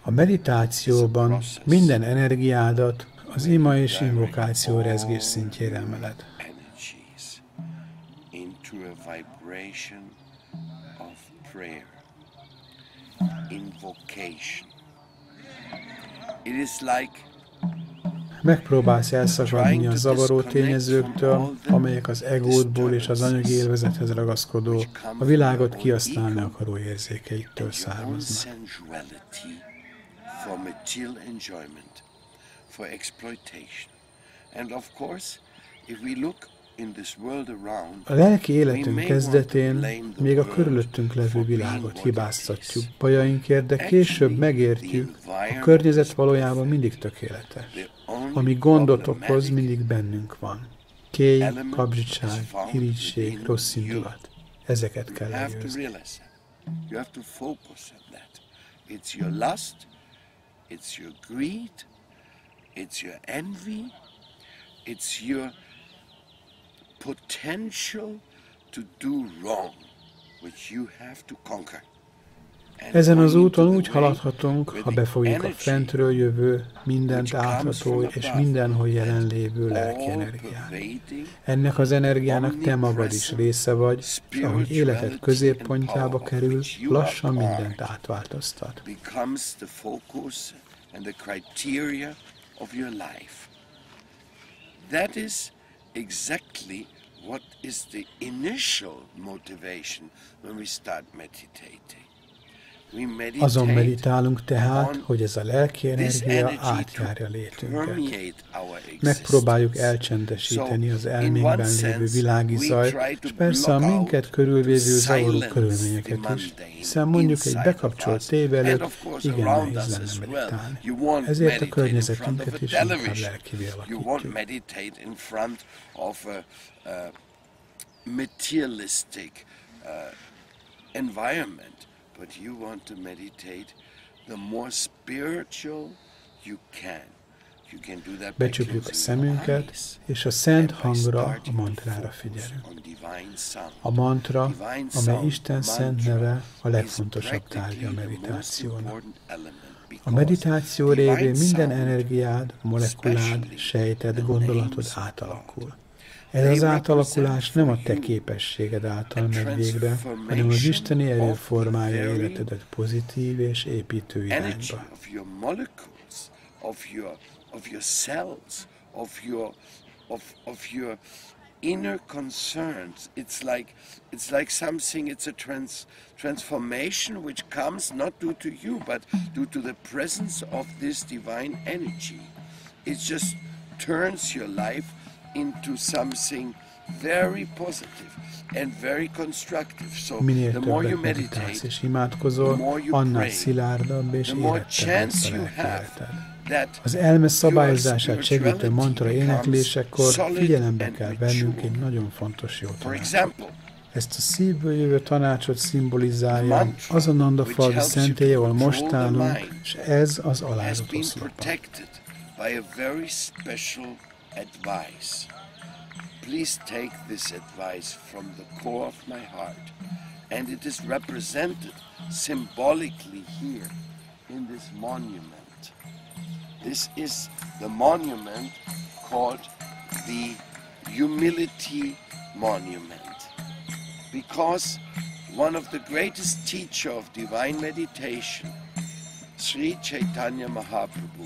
A meditációban minden energiádat az ima és invokáció rezgés szintjére emeled. Megpróbálsz elszakadni a zavaró tényezőktől, amelyek az egódból és az anyagi élvezethez ragaszkodó, a világot kihasználni akaró érzékeiktől származnak. A lelki életünk kezdetén még a körülöttünk levő világot hibáztatjuk bajainkért, de később megértjük, a környezet valójában mindig tökéletes. Ami gondot okoz, mindig bennünk van. Kéj, kapzsiság, irigység, rossz indulat. Ezeket kell legyőzni. It's your lust, it's your greed, it's your envy, it's your potential to do wrong, which you have to conquer. Ezen az úton úgy haladhatunk, ha befogjuk a fentről jövő, mindent átható és mindenhol jelenlévő lelki energiát. Ennek az energiának te magad is része vagy, és ahogy életed középpontjába kerül, lassan mindent átváltoztat. That is exactly what is the initial motivation when we start meditating. Azon meditálunk tehát, hogy ez a lelki energia átjárja létünket. Megpróbáljuk elcsendesíteni az elménkben lévő világi zajt, és persze a minket körülvévő zavaró körülményeket is, hiszen mondjuk egy bekapcsolt tévé előtt igen nehéz lenne meditálni. Ezért a környezetünket is inkább lelkivé alakítjuk. But you want to meditate, the more spiritual you can. You can do that. Becsukjuk a szemünket, és a szent hangra, a mantrára figyelünk. A mantra, amely Isten szent neve, a legfontosabb tárgya a meditációnak. A meditáció révén minden energiád, molekulád, sejted, gondolatod átalakul. Ez az átalakulás nem a te képességed által megy végbe, hanem az isteni erő formálja életedet pozitív és építő irányba. Inner concerns, it's like something, it's a transformation which comes not due to you, but due to the presence of this divine energy. It just turns your life into something very positive and very constructive. So the more you meditate, és imádkozol, annál szilárdabb és érettebb lesz a lelki. Az elme szabályozását segítő mantra éneklésekor figyelembe kell vennünk egy nagyon fontos jó tanácsot. Ezt a szívből jövő tanácsot szimbolizálja az a Nandafalvi szentély, ahol most állunk, és ez az alázat oszlopa. Advice. Please take this advice from the core of my heart, and it is represented symbolically here in this monument. This is the monument called the Humility Monument, because one of the greatest teachers of divine meditation, Sri Chaitanya Mahaprabhu,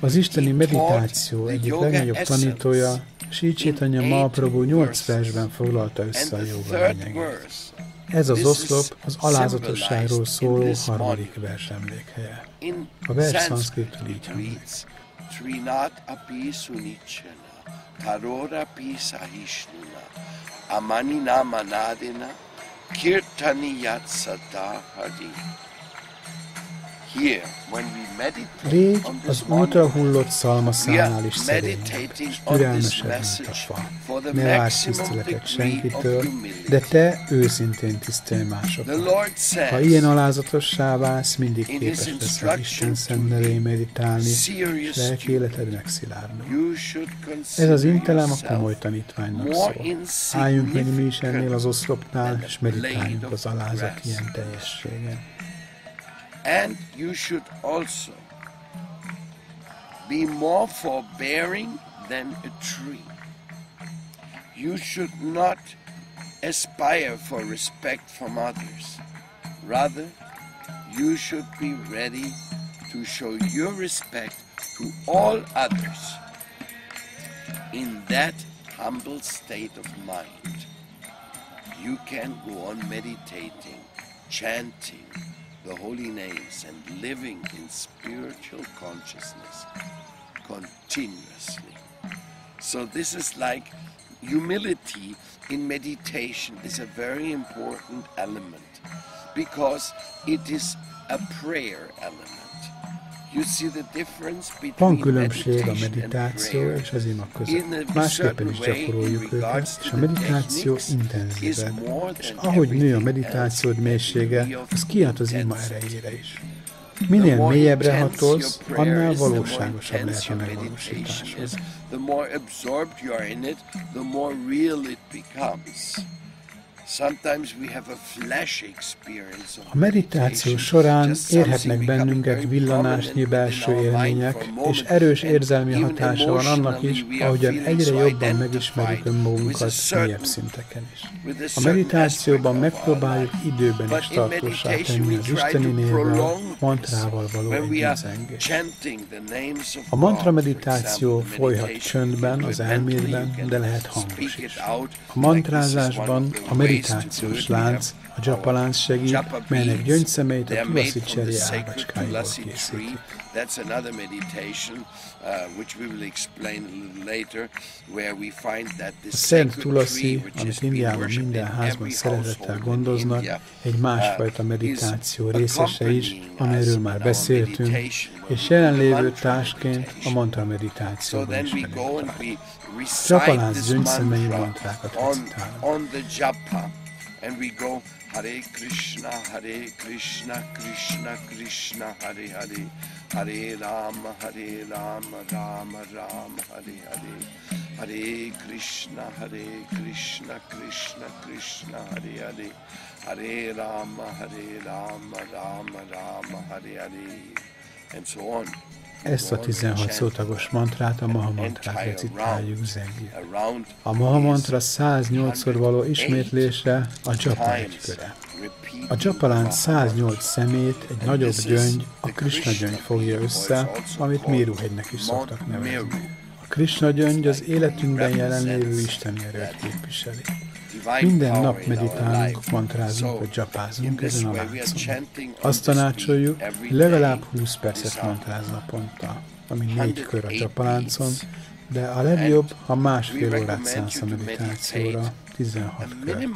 az isteni meditáció egyik legnagyobb tanítója, Sri Chaitanya Mahaprabhu 8 versben foglalta össze a jóga lényegét. Ez az oszlop az alázatosságról szóló 3. vers emlékhelye. A vers szanszkritül így hangzik. Légy az útra hullott szalmaszálnál is szerényebb, és türelmesebb, mint a fa. Ne várj tiszteletet senkitől, de te őszintén tisztelj másokat. Ha ilyen alázatossá válsz, mindig képes leszel Isten szent nevén meditálni, és lelki életed megszilárdul. Ez az intelem a komoly tanítványnak szól. Álljunk meg mi is ennél az oszlopnál, és meditáljunk az alázat ilyen teljességen. And you should also be more forbearing than a tree. You should not aspire for respect from others. Rather, you should be ready to show your respect to all others. In that humble state of mind, you can go on meditating, chanting the holy names and living in spiritual consciousness continuously. So this is like humility in meditation is a very important element because it is a prayer element. You see the difference between Van különbség a meditáció és az ima között. Másképpen is gyakoroljuk őket, és a meditáció intenzívebb. És ahogy nő a meditációd mélysége, az kihat az ima erejére is. Minél mélyebbre hatolsz, annál valóságosabb lehet a megvalósításod. The more absorbed you are in it, the more real it becomes. A meditáció során érhetnek bennünket villanásnyi belső élmények, és erős érzelmi hatása van annak is, ahogyan egyre jobban megismerjük önmagunkat mélyebb szinteken is. A meditációban megpróbáljuk időben is tartósá tenni az isteni névvel, mantrával való együttzengést. A mantra meditáció folyhat csöndben, az elmédben, de lehet hangos is. A mantrázásban a meditációs lánc, a japa lánc segít, melynek gyöngyszemeit a tulasi cserje ágacskáiból készítik. That's another meditation, which we will explain a little later, where we find that this Szent tulasi, amit Indiában minden házban szeretettel gondoznak, egy másfajta meditáció részese is, amelyről már beszéltünk, és jelenlévő társként a mantra meditációban is megmutatjuk. Japalánc gyöngyszemei mantrákat recitálunk. And we go Hare Krishna, Krishna Krishna, Hare Hare, Hare Rama, Rama Rama, Hare Hare, Hare Krishna, Krishna Krishna, Hare Hare, Hare Rama, Rama Rama, Hare Hare, and so on. Ezt a 16 szótagos mantrát, a Maha mantrát recitáljuk, zengjük. A Maha mantra 108-szor való ismétlésre a japa egyköre. A japalánc 108 szemét egy nagyobb gyöngy, a Krisna gyöngy fogja össze, amit Méruhegynek is szoktak nevezni. A Krisna gyöngy az életünkben jelenlévő isteni erőt képviseli. Minden nap meditálunk, mantrázunk vagy japázunk ezen a láncon. Azt tanácsoljuk, hogy legalább 20 percet mantráz naponta, ami 4 kör a japaláncon, de a legjobb, ha másfél órát szánsz a meditációra, 16 kör.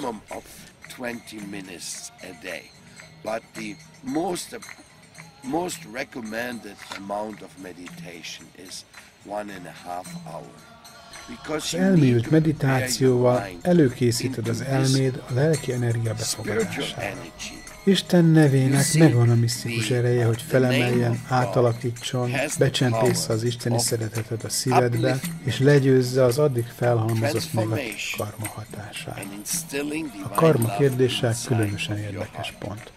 But the most recommended amount of meditation is 1.5 hours. Az elmélyült meditációval előkészíted az elméd a lelki energia befogadására. Isten nevének megvan a misztikus ereje, hogy felemeljen, átalakítson, becsempészze az isteni szeretetet a szívedbe, és legyőzze az addig felhalmozott negatív karma hatását. A karma kérdése különösen érdekes pont.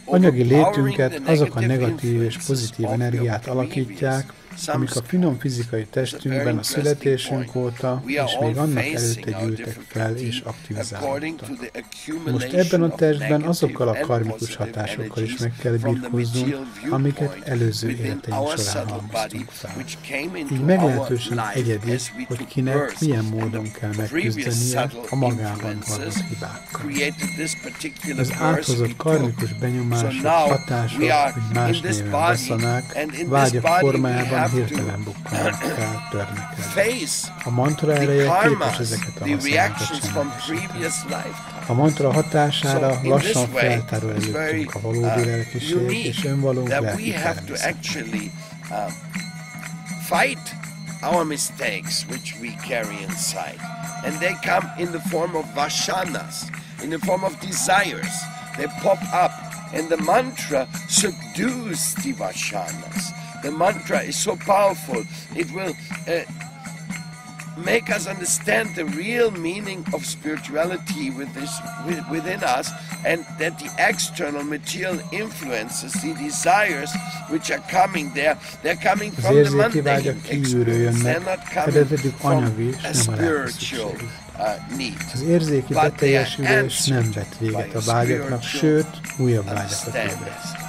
Anyagi létünket azok a negatív és pozitív energiát alakítják, amik a finom fizikai testünkben a születésünk óta, és még annak előtte gyűltek fel és aktivizálódtak. Most ebben a testben azokkal a karmikus hatásokkal is meg kell birkóznunk, amiket előző életeink során halmoztunk fel. Így meglehetősen egyedi, hogy kinek milyen módon kell megküzdenie a magában való hibákkal. Az áthozott karmikus benyomások, hatások, hogy más néven vaszanák, vágyak formájában hirtelen bukkannak fel, törnek el. A mantra ereje képes ezeket a vaszanákat semlegesíteni. A mantra hatására lassan feltárul előttünk a valódi lelkiség és önvalónk lelki természet. Fight our mistakes which we carry inside, and they come in the form of vashanas, in the form of desires. They pop up, and the mantra subdues the vashanas. The mantra is so powerful, it will make us understand the real meaning of spirituality within us, and that the external material influences, the desires which are coming there, they're coming from the mundane experience. They're not coming from a spiritual need. Az érzéki beteljesülés nem vet véget a vágyaknak, sőt, újabb vágyakat ébreszt.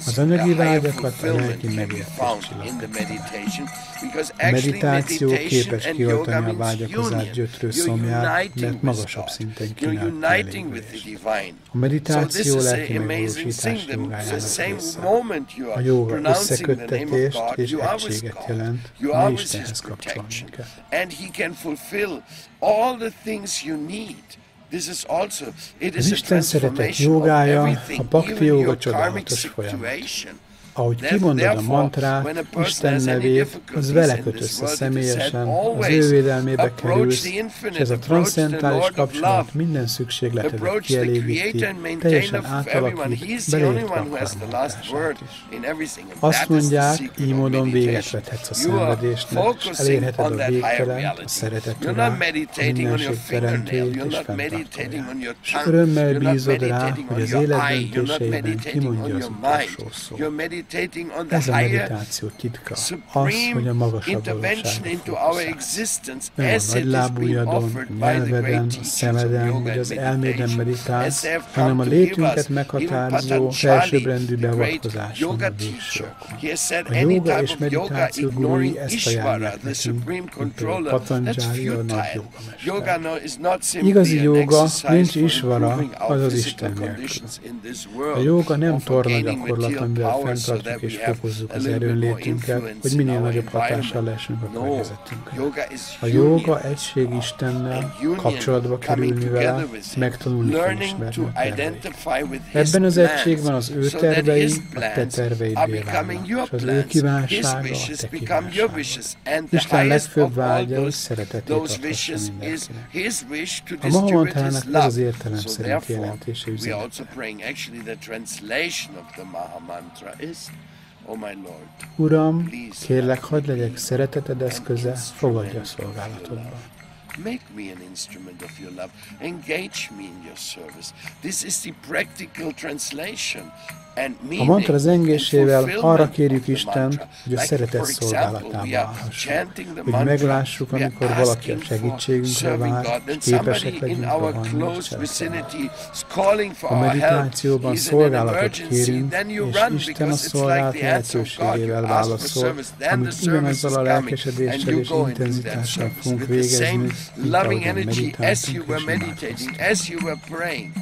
Az anyagi vágyakat a lelki megértés csillapítja. A meditáció képes kioltani a vágyakozás gyötrő szomját, mert magasabb szinten kínál kielégülést. A meditáció lelki megvalósítás jogájának része. A jóga összeköttetést és egységet jelent, mely Istenhez kapcsolni kell. Az Isten szeretet jogája, a bhakti jóga csodálatos folyamat. Ahogy kimondod a mantrát, Isten nevét, az vele köt össze személyesen, az ő védelmébe kerülsz, és ez a transzcentális kapcsolat minden szükségletedet kielégíti, teljesen átalakít, beleértve a karmoltását is. Azt mondják, így módon véget vethetsz a szenvedésnek, és elérheted a végtelen, a szeretet urát, a mindenség teremtőjét és fenntartóját. És örömmel bízod rá, hogy az élet döntéseiben kimondja az utolsó szót. Ez a meditáció titka, az, hogy a magasabb valóságra fókuszálsz. Nem a nagylábújadon, a nyelveden, a szemeden, vagy az elméden meditálsz, hanem a létünket meghatározó, felsőbbrendű beavatkozáson a végsőkön. A jóga és meditáció gurui ezt ajánlják nekünk, mint például Patanjali, a nagy jógamester. Igazi jóga nincs isvara, azaz Isten nélkül. A jóga nem torna gyakorlat, amivel fenntartjuk és fokozzuk az erőnlétünket, hogy minél nagyobb hatással lehessünk a környezetünkre. A jóga egység Istennel, kapcsolatba kerülni vele, megtanulni felismerni a terveit. Ebben az egységben az ő tervei, a te terveid válnak, és az ő kívánsága a te kívánsága. Isten legfőbb vágya, hogy szeretetét adhassa mindenkinek. A Maha mantrának ez az értelem szerint jelentése üzenete. Uram, kérlek, hadd legyek szereteted eszköze, fogadj a szolgálatodba. Make me an instrument of your love. Engage me in your service. This is the practical translation. A mantra zengésével arra kérjük Istent, hogy a szeretet szolgálatába állhasson, hogy meglássuk, amikor valaki a segítségünkre vár, és képesek legyünk rohanni és cselekedni. A meditációban szolgálatot kérünk, és Isten a szolgálat lehetőségével válaszol, amit ugyanazzal a lelkesedéssel és intenzitással fogunk végezni, mint ahogyan meditáltunk és imádkoztunk.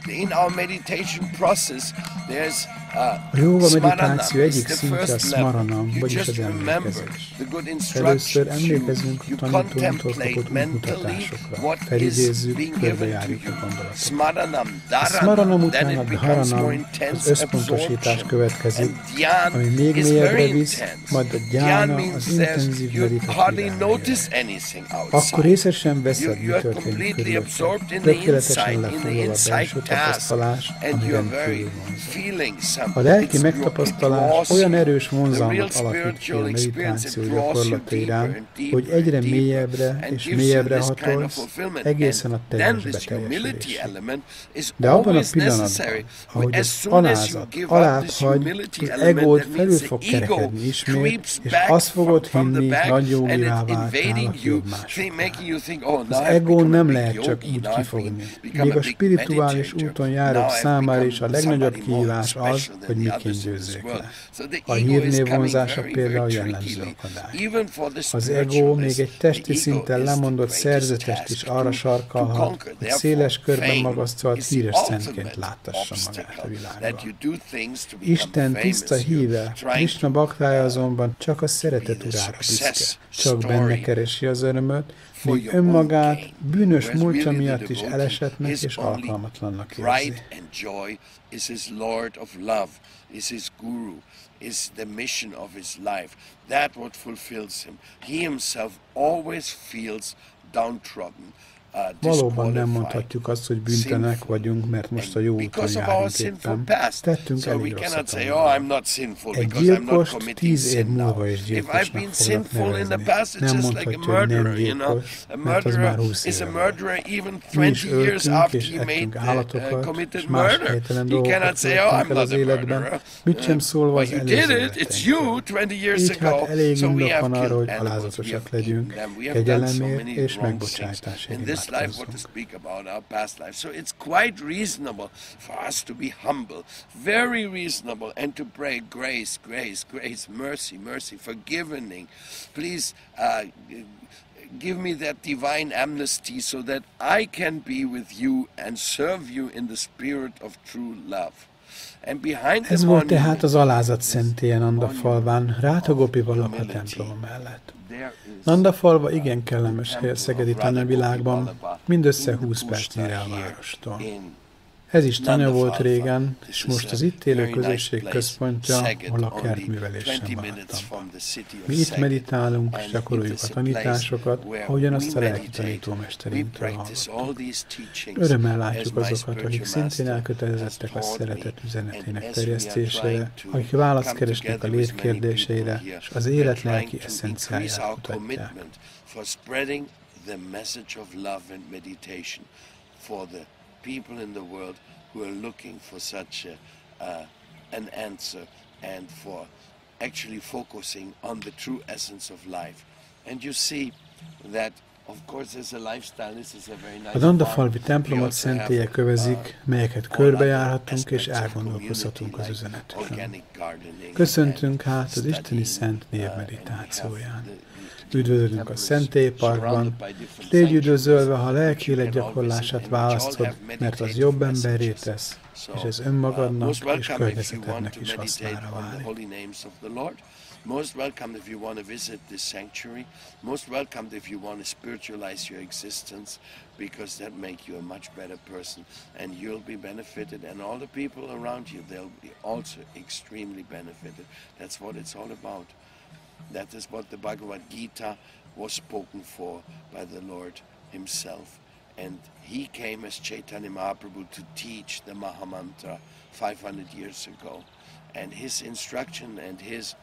In our meditation process, there's a jóga meditáció egyik szintje a smaranam, vagyis az emlékezés. Először emlékezünk a tanítóinktól kapott útmutatásokra, felidézzük, körbejárjuk a gondolatokat. A smaranam után a dharanam, az összpontosítás következik, ami még mélyebbre visz, majd a dhyána, az intenzív meditatív elmélet. Akkor észre sem veszed, mi történik körülötted. Tökéletesen lefoglal a belső tapasztalás, amiben kívül vonzol. A lelki megtapasztalás olyan erős vonzalmat alakít ki a meditáció gyakorlata iránt, hogy egyre mélyebbre és mélyebbre hatolsz, egészen a teljes beteljesülésig. De abban a pillanatban, ahogy az alázat alább hagy, az egód felül fog kerekedni ismét, és azt fogod hinni, nagy jogivá váltál, aki jobb másoknál. Az egó nem lehet csak így kifogni. Még a spirituális úton járók számára is a legnagyobb kihívás az, hogy miként győzzék le. A hírnév vonzása például jellemző akadás. Az ego még egy testi szinten lemondott szerzetest is arra sarkalhat, hogy széles körben magasztalt híres szentként láttassa magát a világban. Isten tiszta híve, Krisna baktája azonban csak a szeretet urára büszke, csak benne keresi az örömöt, még önmagát bűnös múltja miatt is elesettnek és alkalmatlannak érzi. Is his Lord of love, is his guru, is the mission of his life. That what fulfills him. He himself always feels downtrodden Valóban nem mondhatjuk azt, hogy bűntenek vagyunk, mert most a jó úton járunk éppen. Tettünk elég rosszat a múltban. Egy gyilkost 10 év múlva is gyilkosnak fognak nevezni. Nem mondhatja, hogy nem gyilkos, mert az már 20 éve volt. Mi is öltünk és ettünk állatokat, és más helytelen dolgokat történtek el az életben, mit sem szólva az előző életeinkről. Így hát elég indok van arra, hogy alázatosak legyünk, kegyelemért és megbocsátásért imádkozzunk. So it's quite reasonable for us to be humble, very reasonable, and to pray grace, grace, grace, mercy, mercy, forgiving. Please give me that divine amnesty so that I can be with you and serve you in the spirit of true love. Ez volt tehát az alázat szentélye Nandafalván, Rátagopi Valakha temploma mellett. Nandafalva igen kellemes hely a szegedi tanyavilágban, mindössze 20 percnyire a várostól. Ez is tanya volt régen, és most az itt élő közösség központja, ahol a kertművelésen vártam. Mi itt meditálunk, és gyakoroljuk a tanításokat, ahogyan azt a lelki tanítómesterinktől hallottuk. Örömmel látjuk azokat, akik szintén elkötelezettek a szeretet üzenetének terjesztésére, akik választ keresnek a lét kérdéseire, és az élet lelki eszenciáját kutatják. People in the world who are looking for such an answer and for actually focusing on the true essence of life. And you see that, of course, there's a lifestyle. This is a very nice. A Nandafalvi templomot szentélyek kövezik, melyeket körbejárhatunk és elgondolkozhatunk az üzenetükön. Köszöntünk hát az isteni szent név meditációján. Üdvözlünk a Szentélyparkban, légy üdvözölve, ha lelki életgyakorlását választod, mert az jobb emberré tesz, és ez önmagadnak és környezetednek is hasznára válik. Most welcome if you want to visit this sanctuary. Most welcome if you want to spiritualize your existence, because that makes you a much better person, and you'll be benefited, and all the people around you, they'll be also extremely benefited. That's what it's all about. That is what the Bhagavad Gita was spoken for by the Lord himself. And he came as Chaitanya Mahaprabhu to teach the Mahamantra 500 years ago. And his instruction and his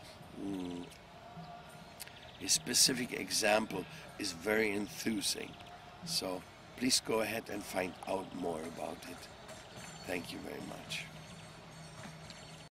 specific example is very enthusing. So please go ahead and find out more about it. Thank you very much.